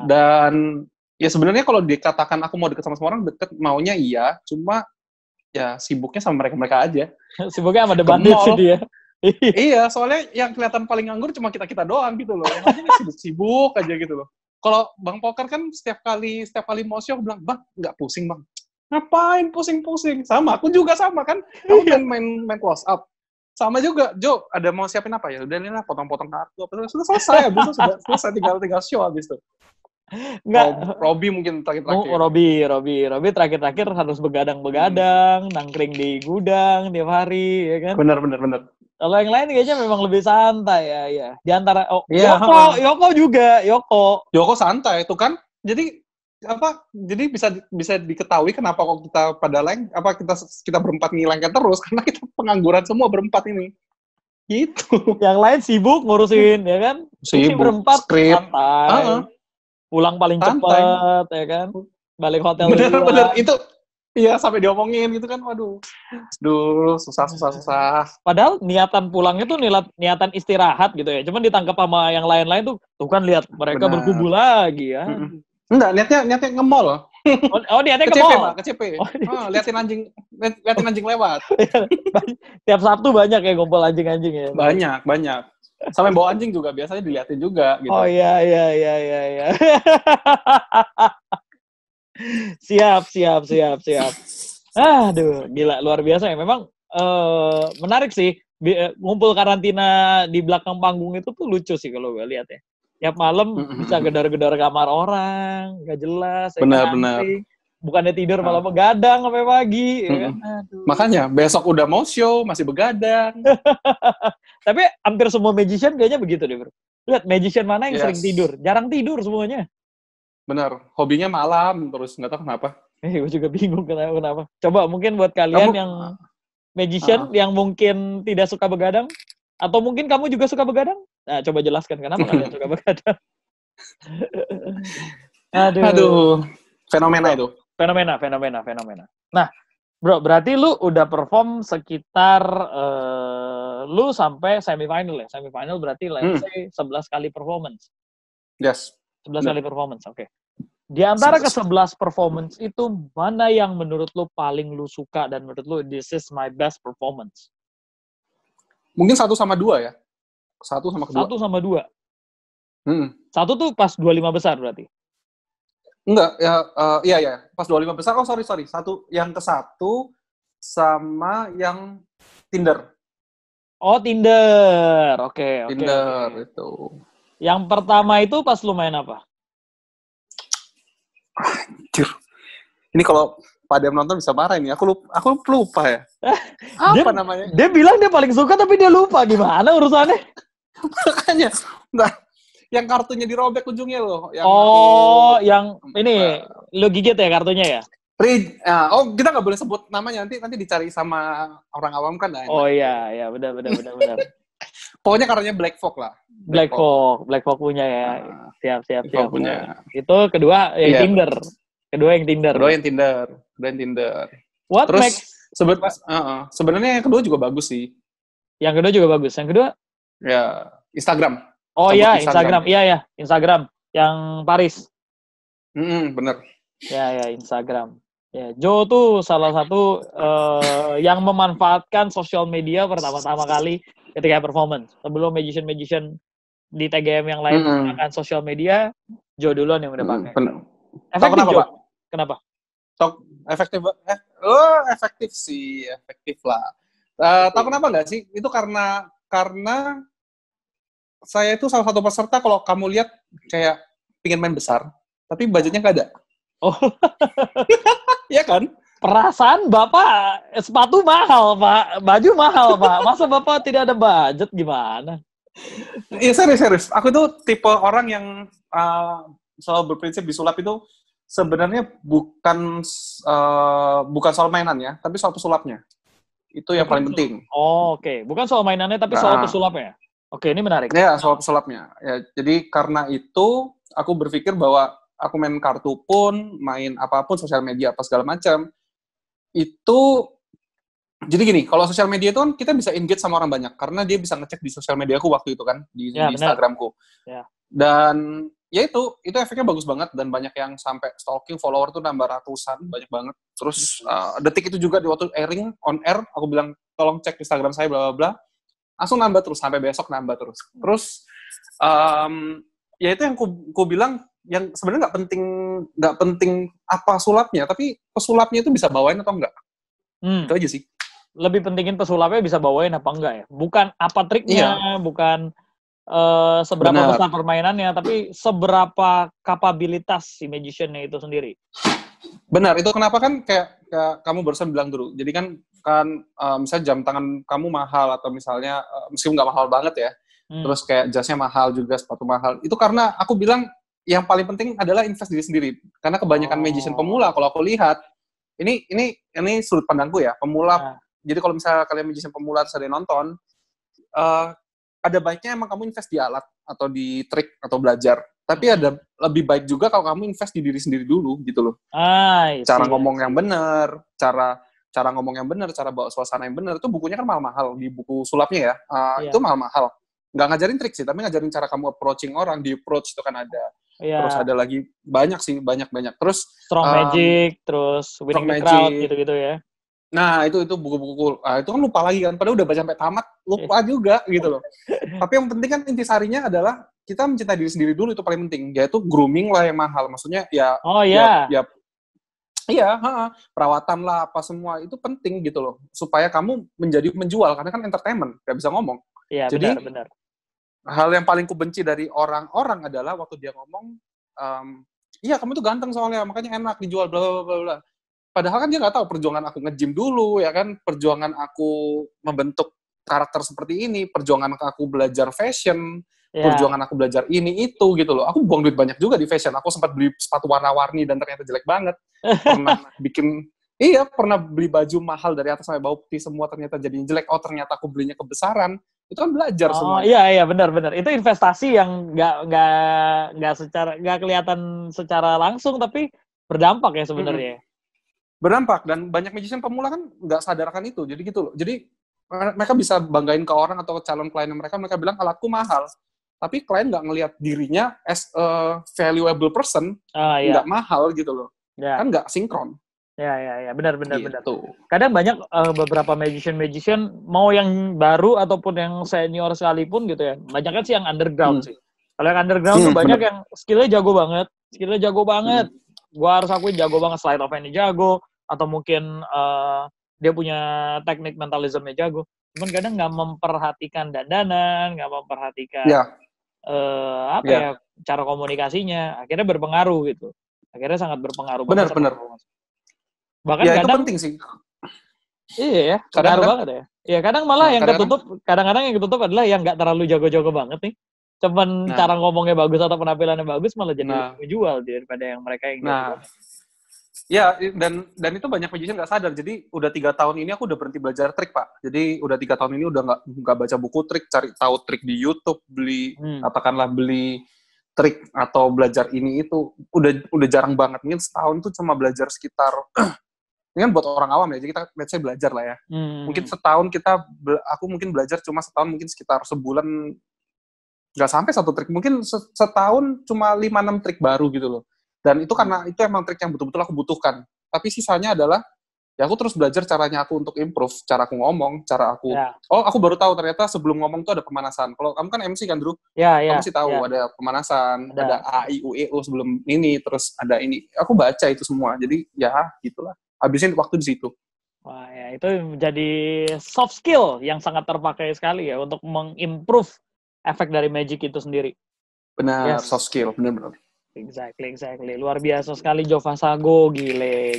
Dan ya sebenarnya kalau dikatakan aku mau deket sama semua orang, deket maunya iya, cuma ya sibuknya sama mereka aja. Sibuknya sama The Bandits sih dia. Iya, soalnya yang kelihatan paling nganggur cuma kita doang gitu loh. Yang lainnya sibuk aja gitu loh. Kalau Bang Poker kan setiap kali mau show bilang, "Bang, nggak pusing, Bang." Ngapain pusing-pusing? Sama, aku juga sama kan. Kamu kan main close up. Sama juga, Jo, ada mau siapin apa ya? Udah nih lah, potong-potong kartu. Sudah selesai, habis itu sudah selesai, tinggal show habis itu. Enggak. Robi mungkin terakhir-terakhir. Robi terakhir-terakhir harus begadang-begadang, nangkring di gudang tiap hari, ya kan? Benar. Kalau yang lain kayaknya memang lebih santai ya. Di antara Iya, Yoko juga, Yoko santai itu kan. Jadi bisa diketahui kenapa kok kita pada kita berempat lengket terus karena kita pengangguran semua berempat ini. Gitu. Yang lain sibuk ngurusin, ya kan? Ini berempat santai. Pulang paling cepat, ya kan? Balik hotel. Bener. Itu iya sampai diomongin gitu kan. Waduh. Susah. Padahal niatan pulangnya tuh niatan istirahat gitu ya. Cuman ditangkap sama yang lain-lain tuh kan lihat mereka berkubu lagi ya. Enggak, niatnya nge-mall. Niatnya ke-mall. Ke CP. Liatin anjing lewat. Tiap Sabtu banyak ya ngumpul anjing-anjing ya. Banyak. Sampai bawa anjing juga biasanya diliatin juga gitu. Oh iya. Siap. Aduh, gila luar biasa ya. Memang menarik sih. Ngumpul karantina di belakang panggung itu tuh lucu sih kalau gue lihat ya. Tiap malam bisa gedor-gedor kamar orang, gak jelas. Benar. Bukannya tidur malah begadang sampai pagi. Ya kan? Makanya besok udah mau show masih begadang. Tapi hampir semua magician kayaknya begitu deh, bro. Lihat magician mana yang sering tidur, jarang tidur semuanya. Benar, hobinya malam terus nggak tahu kenapa. Gue juga bingung kenapa. Coba mungkin buat kalian yang magician yang mungkin tidak suka begadang, atau mungkin kamu juga suka begadang. Nah, coba jelaskan kenapa kalian suka begadang. Aduh. Fenomena itu. Fenomena. Nah, bro, berarti lu udah perform sekitar lu sampai semifinal ya. Semifinal berarti let's say 11 kali performance. Yes. 11 kali performance, oke. Di antara ke-11 performance itu mana yang menurut lu paling lu suka dan menurut lu this is my best performance? Mungkin 1 sama 2 ya. 1 sama kedua. 1 sama 2. 1 tuh pas 25 besar berarti. Enggak, iya. Pas 25 besar, sorry. 1, yang ke-1 sama yang Tinder. Oh, Tinder. Oke. Tinder itu. Yang pertama itu pas lu main apa? Anjir. Ini kalau Pak Dem nonton bisa marah ini. Aku lupa ya. Apa namanya? Dia bilang dia paling suka tapi dia lupa. Gimana urusannya? Makanya. Nah, yang kartunya dirobek ujungnya loh. Yang ini lu gigit ya kartunya ya? Kita nggak boleh sebut namanya, nanti dicari sama orang awam kan. Oh iya, benar. Pokoknya kartunya Black Fog lah. Black Fog punya ya. Siap. Punya. Itu kedua yang Tinder. Kedua yang Tinder. Terus sebenarnya yang kedua juga bagus sih. Yang kedua juga bagus. Yang kedua? Ya, Instagram. Oh iya, Instagram. Iya, Instagram. Yang Paris. Bener. Ya, Instagram. Ya, Joe tuh salah satu yang memanfaatkan sosial media pertama-tama kali ketika performance. Sebelum magician di TGM yang lain menggunakan sosial media, Joe duluan yang udah pakai. Efektif, Joe. Kenapa? Efektif. Efektif sih, efektif lah. Tahu kenapa nggak sih? Itu karena saya itu salah satu peserta kalau kamu lihat kayak pingin main besar, tapi budgetnya nggak ada. Oh, iya kan? Perasaan Bapak sepatu mahal, Pak. Baju mahal, Pak. Masa Bapak tidak ada budget gimana? Iya, serius. Aku tuh tipe orang yang selalu berprinsip di sulap itu sebenarnya bukan soal mainannya, tapi soal pesulapnya. Itu yang paling penting. Oh, oke. Bukan soal mainannya, tapi soal pesulapnya. Oke, ini menarik. Ya, soal pesulapnya. Ya, jadi karena itu, aku berpikir bahwa aku main kartu pun, main apapun, sosial media, apa segala macam, itu, jadi gini, kalau sosial media itu kan kita bisa engage sama orang banyak, karena dia bisa ngecek di sosial mediaku waktu itu kan, di Instagramku. Ya. Dan ya itu efeknya bagus banget, dan banyak yang sampai stalking, follower tuh nambah ratusan, banyak banget. Terus detik itu juga di waktu airing, on air, aku bilang, tolong cek Instagram saya, bla bla bla. Langsung nambah terus, sampai besok nambah terus. Terus, ya itu yang ku bilang, yang sebenarnya nggak penting apa sulapnya, tapi pesulapnya itu bisa bawain atau enggak. Itu aja sih. lebih pentingin pesulapnya bisa bawain apa enggak ya. Bukan apa triknya, bukan seberapa Benar. besar permainannya, tapi seberapa kapabilitas si magician-nya itu sendiri. Benar, itu kenapa kan kayak kamu barusan bilang dulu. Jadi kan misalnya jam tangan kamu mahal atau misalnya meskipun nggak mahal banget ya. Terus kayak jasnya mahal juga, sepatu mahal. Itu karena aku bilang yang paling penting adalah invest diri sendiri. Karena kebanyakan magician pemula kalau aku lihat ini sudut pandangku ya, pemula. Jadi kalau misalnya kalian magician pemula terus ada yang nonton, ada baiknya emang kamu invest di alat atau di trik atau belajar. Tapi ada lebih baik juga kalau kamu invest di diri sendiri dulu gitu loh. Cara ngomong yang benar, cara ngomong yang benar, cara bawa suasana yang benar, itu bukunya kan mahal-mahal di buku sulapnya ya. Itu mahal-mahal. Nggak ngajarin trik sih, tapi ngajarin cara kamu approaching orang. Di approach itu kan ada. Terus ada lagi banyak sih, banyak. Terus Strong Magic, terus Winning the Crowd gitu-gitu ya. Nah, itu buku-buku. Itu kan lupa lagi kan. Padahal udah baca sampai tamat, lupa juga gitu loh. Tapi yang penting kan intisarinya adalah kita mencintai diri sendiri dulu, itu paling penting. Yaitu grooming lah yang mahal. Maksudnya ya perawatan lah apa semua itu penting gitu loh. Supaya kamu menjadi menjual karena kan entertainment, gak bisa ngomong. Iya, jadi benar. Hal yang paling kubenci dari orang-orang adalah waktu dia ngomong, iya kamu tuh ganteng soalnya, makanya enak dijual, bla bla bla bla. Padahal kan dia nggak tahu perjuangan aku nge-gym dulu, ya kan, perjuangan aku membentuk karakter seperti ini, perjuangan aku belajar fashion, perjuangan aku belajar ini itu gitu loh. Aku buang duit banyak juga di fashion. Aku sempat beli sepatu warna-warni dan ternyata jelek banget. Pernah beli baju mahal dari atas sampai bawah putih semua ternyata jadi jelek. Oh ternyata aku belinya kebesaran. Itu kan belajar semua. Iya benar. Itu investasi yang nggak kelihatan secara langsung tapi berdampak ya sebenarnya. Berdampak, dan banyak magician pemula kan nggak sadarkan itu, jadi gitu loh. Jadi mereka bisa banggain ke orang atau ke calon klien mereka bilang alatku mahal, tapi klien nggak ngelihat dirinya as a valuable person, nggak mahal gitu loh, kan nggak sinkron. Ya, benar. Kadang banyak beberapa magician mau yang baru ataupun yang senior sekalipun gitu ya, banyak kan sih yang underground sih. Kalau yang underground tuh banyak yang skillnya jago banget. Gua harus akuin jago banget, slide of hand-nya jago, atau mungkin dia punya teknik mentalismnya jago. Cuman kadang nggak memperhatikan dandanan, nggak memperhatikan cara komunikasinya, akhirnya berpengaruh gitu. Akhirnya sangat berpengaruh. Benar. Bahkan ya, kadang, itu penting sih. Iya ya, pengaruh banget ya. Iya, kadang malah yang kadang-kadang yang ketutup adalah yang nggak terlalu jago-jago banget nih. Cuman cara ngomongnya bagus atau penampilannya bagus malah jadi menjual daripada yang mereka yang jago. Ya, dan itu banyak magician nggak sadar. Jadi udah 3 tahun ini aku udah berhenti belajar trik, Pak. Jadi udah 3 tahun ini udah nggak baca buku trik, cari tahu trik di YouTube, katakanlah beli trik atau belajar ini itu udah jarang banget. Mungkin setahun tuh cuma belajar sekitar ini kan buat orang awam ya, jadi kita let's say belajar lah ya. Mungkin setahun aku mungkin belajar cuma setahun mungkin sekitar sebulan nggak sampai 1 trik, mungkin setahun cuma 5-6 trik baru gitu loh. Dan itu karena itu emang trik yang betul-betul aku butuhkan. Tapi sisanya adalah ya aku terus belajar caranya aku untuk improve, cara aku ngomong, cara aku. Oh, aku baru tahu ternyata sebelum ngomong tuh ada pemanasan. Kalau kamu kan MC kan, Drew? Kamu sih tahu ada pemanasan, ada A I U E U sebelum ini, terus ada ini. Aku baca itu semua. Jadi ya gitulah. Habisin waktu di situ. Wah, ya itu menjadi soft skill yang sangat terpakai sekali ya untuk mengimprove efek dari magic itu sendiri. Benar, soft skill, benar-benar. Exactly. Luar biasa sekali Jova Sago, gile.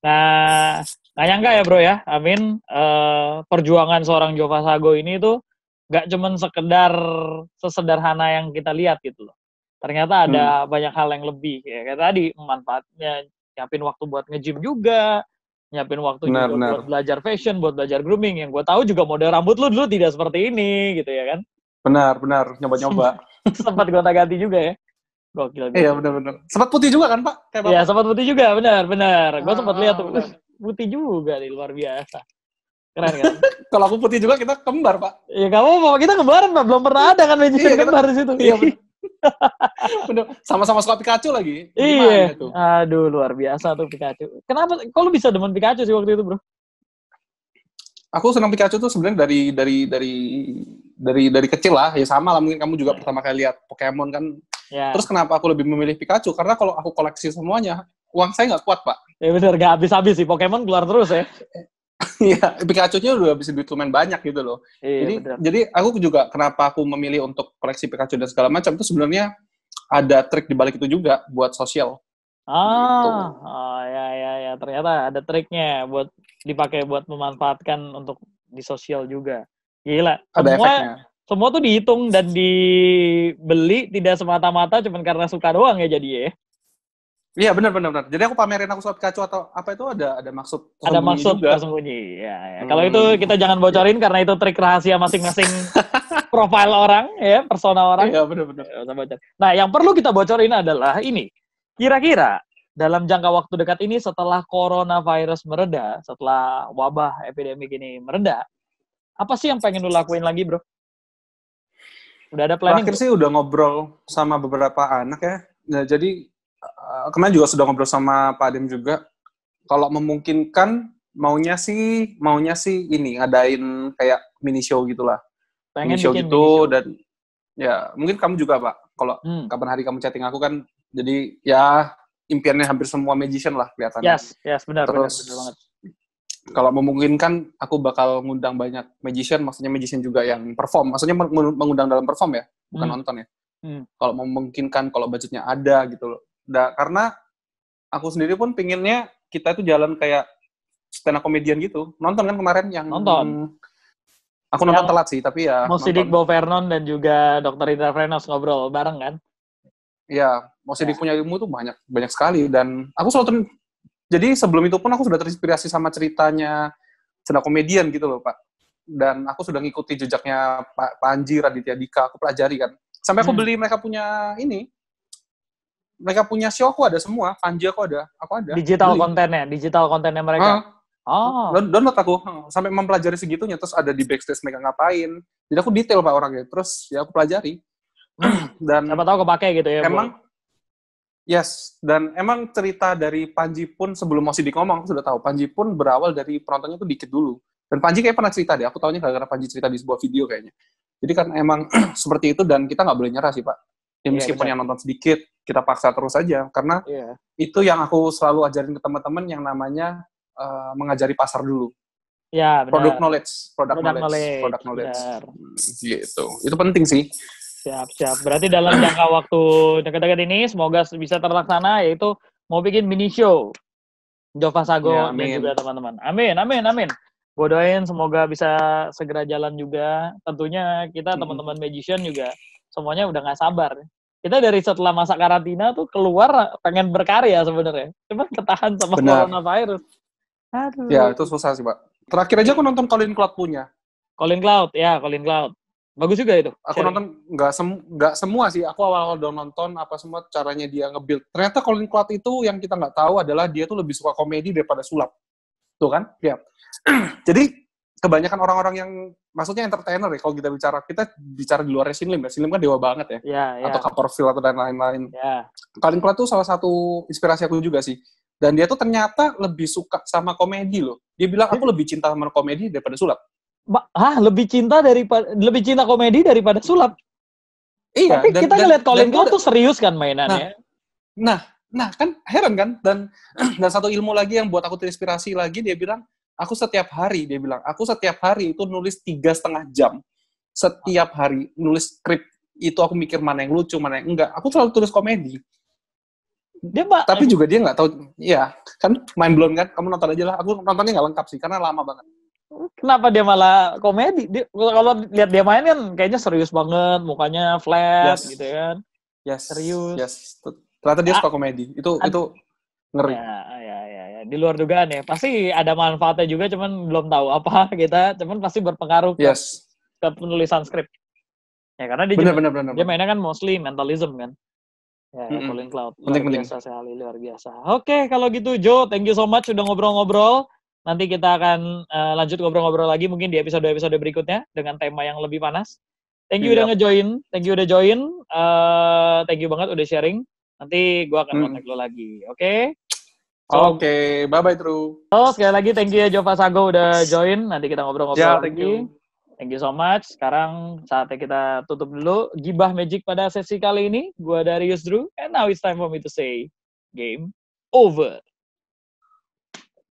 Nah, nggak nyangka ya bro ya, Amin, perjuangan seorang Jova Sago ini tuh nggak cuman sekedar sesederhana yang kita lihat gitu loh. Ternyata ada banyak hal yang lebih, ya kayak tadi, manfaatnya, nyiapin waktu buat nge-gym juga, nyiapin waktu juga buat belajar fashion, buat belajar grooming, yang gue tahu juga model rambut lu dulu tidak seperti ini, gitu ya kan? Benar, nyoba-nyoba. Sempat gonta-ganti juga ya. Gokil. Iya, benar. Sempat putih juga kan, Pak? Iya, sempat putih juga, benar. Gue sempat lihat tuh, putih juga nih, luar biasa. Keren kan? Kalau aku putih juga, kita kembar, Pak. Iya, kamu kita kembaran, Pak. Belum pernah ada kan magician kembar di situ. Iya, benar. Sama-sama suka Pikachu lagi. Iya. Aduh, luar biasa tuh Pikachu. Kenapa? Kok lu bisa demen Pikachu sih waktu itu, bro? Aku senang Pikachu tuh sebenarnya dari kecil lah. Ya sama lah, mungkin kamu juga pertama kali lihat Pokemon kan. Ya. Terus kenapa aku lebih memilih Pikachu? Karena kalau aku koleksi semuanya, uang saya nggak kuat, Pak. Ya benar, nggak habis-habis sih. Pokemon keluar terus ya. Iya, Pikachu-nya udah bisa duit lumayan banyak gitu loh. Iya, benar. Jadi aku juga kenapa aku memilih untuk koleksi Pikachu dan segala macam itu sebenarnya ada trik di balik itu juga buat sosial gitu. Oh ya, ternyata ada triknya buat dipakai buat memanfaatkan untuk di sosial juga. Gila, Ada semua efeknya. semua tuh dihitung dan dibeli tidak semata-mata cuman karena suka doang ya jadi ya. Iya benar. Jadi aku pamerin aku suka Pikachu atau apa itu ada maksud Ada tersembunyi maksud juga. tersembunyi. Ya. Kalau itu kita jangan Ya. bocorin karena itu trik rahasia masing-masing profil orang ya, persona orang. Iya benar. Nah, yang perlu kita bocorin adalah ini. Kira-kira dalam jangka waktu dekat ini setelah coronavirus mereda, setelah wabah epidemik ini mereda, apa sih yang pengen lu lakuin lagi, bro? Udah ada planning? Terakhir sih udah ngobrol sama beberapa anak ya. Nah, jadi kemarin juga sudah ngobrol sama Pak Adem juga. Kalau memungkinkan maunya sih ini ngadain kayak mini show gitulah. Pengen Mini show bikin gitu mini show. dan ya mungkin kamu juga Pak. Kalau kapan hari kamu chatting aku kan jadi ya impiannya hampir semua magician lah kelihatannya. Yes, benar banget. Kalau memungkinkan aku bakal ngundang banyak magician, maksudnya magician juga yang perform, maksudnya mengundang dalam perform ya, bukan nonton ya. Kalau memungkinkan, kalau budgetnya ada gitu loh. Karena aku sendiri pun pinginnya kita itu jalan kayak stand up comedian gitu. Nonton kan kemarin yang nonton. Aku nonton telat sih, tapi ya Mo Sidik, Bo Vernon dan juga Dr. Indra Frenos ngobrol bareng kan? Iya, Mo Sidik punya ilmu tuh banyak sekali dan aku selalu jadi sebelum itu pun aku sudah terinspirasi sama ceritanya stand up comedian gitu loh, Pak. Dan aku sudah ngikuti jejaknya Pak Panji, Raditya Dika, aku pelajari kan. Sampai aku beli mereka punya ini. Mereka punya show aku ada semua, Panji aku ada. Digital kontennya mereka. Download aku sampai mempelajari segitunya, terus ada di backstage mereka ngapain. Jadi aku detail Pak orangnya. Terus ya aku pelajari. Dan siapa tahu kepake gitu ya. Emang yes, dan emang cerita dari Panji pun sebelum Mo Sidik ngomong, aku sudah tahu. Panji pun berawal dari penontonnya tuh dikit dulu. Dan Panji kayak pernah cerita deh, aku tahunya gara-gara Panji cerita di sebuah video kayaknya. Jadi kan emang seperti itu dan kita nggak boleh nyerah sih Pak. Ya, meskipun yang nonton sedikit, kita paksa terus aja. Karena itu yang aku selalu ajarin ke teman-teman yang namanya mengajari pasar dulu. Ya, benar. Product knowledge. Gitu. Itu penting sih. Siap. Berarti dalam jangka waktu dekat-dekat ini semoga bisa terlaksana, yaitu mau bikin mini show Jova Sago dan juga teman-teman. Amin. Gue doain semoga bisa segera jalan juga. Tentunya kita teman-teman magician juga semuanya udah nggak sabar. Kita dari setelah masa karantina tuh keluar pengen berkarya sebenarnya. Cuma ketahan sama coronavirus. Aduh. Ya itu susah sih Pak. Terakhir aja aku nonton Colin Cloud punya. Colin Cloud. Bagus juga itu. Aku nonton nggak semua sih. Aku awal-awal udah nonton apa semua caranya dia nge-build. Ternyata Colin Cloud itu yang kita nggak tahu adalah dia tuh lebih suka komedi daripada sulap. Tuh kan? Ya. Jadi kebanyakan orang-orang yang maksudnya entertainer ya kalau kita bicara di luar Sin Lim ya. Sin Lim kan dewa banget ya. Atau Copperfield atau dan lain-lain. Colin Cloud tuh salah satu inspirasi aku juga sih. Dan dia tuh ternyata lebih suka sama komedi loh. Dia bilang aku lebih cinta sama komedi daripada sulap. Lebih cinta komedi daripada sulap. Iya. Tapi kita ngeliat Colin Cloud tuh serius kan mainannya. Nah kan heran kan dan satu ilmu lagi yang buat aku terinspirasi lagi dia bilang aku setiap hari itu nulis 3,5 jam setiap hari nulis skrip itu aku mikir mana yang lucu mana yang enggak aku selalu tulis komedi. Tapi juga dia nggak tahu ya kan mind blown kan kamu nonton aja lah aku nontonnya nggak lengkap sih karena lama banget. Kenapa dia malah komedi? Kalau lihat dia main kan kayaknya serius banget, mukanya flat gitu kan. Serius. Ternyata dia suka komedi. Itu ngeri. Ya. Di luar dugaan ya. Pasti ada manfaatnya juga, cuman belum tahu apa kita. Cuman pasti berpengaruh ke penulisan skrip. Ya karena dia mainnya kan mostly mentalism kan. Ya, Colin Cloud. Luar biasa. Oke, kalau gitu Joe, thank you so much sudah ngobrol-ngobrol. Nanti kita akan lanjut ngobrol-ngobrol lagi mungkin di episode-episode berikutnya dengan tema yang lebih panas. Thank you udah nge-join. Thank you banget udah sharing. Nanti gue akan kontak lo lagi. Oke? Oke. Bye-bye, True. Sekali lagi thank you ya Jova Sago udah join. Nanti kita ngobrol-ngobrol lagi. Thank you so much. Sekarang saatnya kita tutup dulu Gibah Magic pada sesi kali ini. Gue Darius Drew. And now it's time for me to say game over.